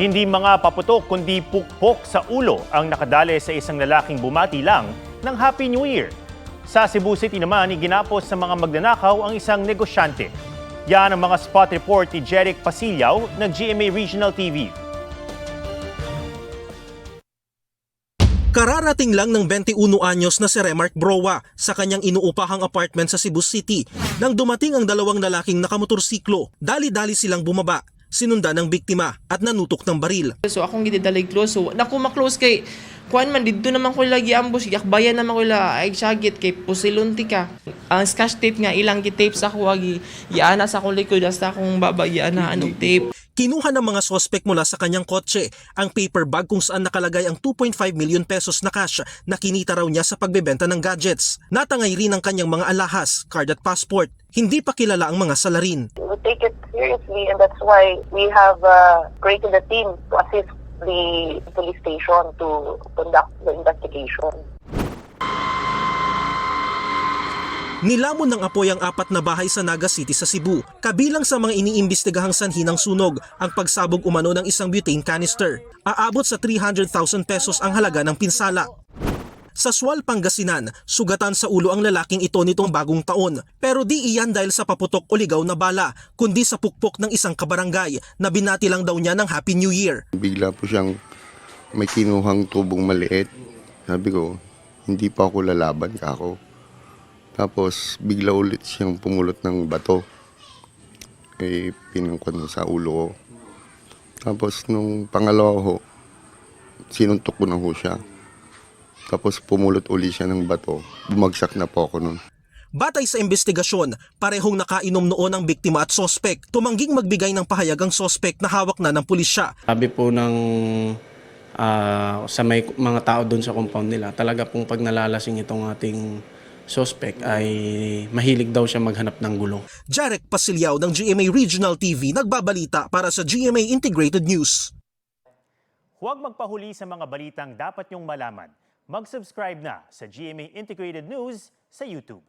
Hindi mga paputok kundi pukpok sa ulo ang nakadali sa isang lalaking bumati lang ng Happy New Year. Sa Cebu City naman, iginapos sa mga magnanakaw ang isang negosyante. Yan ang mga spot report ni Jeric Pasillaw ng GMA Regional TV. Kararating lang ng 21 anyos na si Remark Broa sa kanyang inuupahang apartment sa Cebu City nang dumating ang dalawang lalaking nakamotorsiklo. Dali-dali silang bumaba, sinundan ng biktima at nanutok ng baril. So akong gididalay close. So naku ma-close kay kuan man didto naman ko lagi ambush yakbayan naman ko la ay sagit kay pusilunti ka. Ang scotch tape nga ilang gi-tape sa ko agi yaana sa akong likod hasta akong babayaan na anong tape. Kinuha ng mga sospek mula sa kanyang kotse ang paper bag kung saan nakalagay ang 2.5 million pesos na cash na kinita raw niya sa pagbebenta ng gadgets. Natangay rin ang kanyang mga alahas, card at passport. Hindi pa kilala ang mga salarin. We take it seriously and that's why we have created a team to assist the police station to conduct the investigation. Nilamon ng apoy ang 4 na bahay sa Naga City sa Cebu. Kabilang sa mga iniimbestigahang sanhi ng sunog ang pagsabog umano ng isang butane canister. Aabot sa 300,000 pesos ang halaga ng pinsala. Sa Sual, Pangasinan, sugatan sa ulo ang lalaking ito nitong bagong taon. Pero di iyan dahil sa paputok o ligaw na bala, kundi sa pukpok ng isang kabarangay na binati lang daw niya ng Happy New Year. Bigla po siyang may kinuhang tubong maliit. Sabi ko, hindi pa ako lalaban ka ako. Tapos bigla ulit siyang pumulot ng bato. Pinangkwan sa ulo ko. Tapos nung pangalawa ho, sinuntok ko na ho siya. Tapos pumulot uli siya ng bato. Bumagsak na po ako nun. Batay sa investigasyon, parehong nakainom noon ang biktima at sospek. Tumangging magbigay ng pahayag ang sospek na hawak na ng pulisya. Sabi po ng sa may mga tao doon sa compound nila, talaga pong pag nalalasing itong ating suspect ay mahilig daw siya maghanap ng gulo. Jeric Pasillaw ng GMA Regional TV nagbabalita para sa GMA Integrated News. Huwag magpahuli sa mga balitang dapat niyong malaman. Mag-subscribe na sa GMA Integrated News sa YouTube.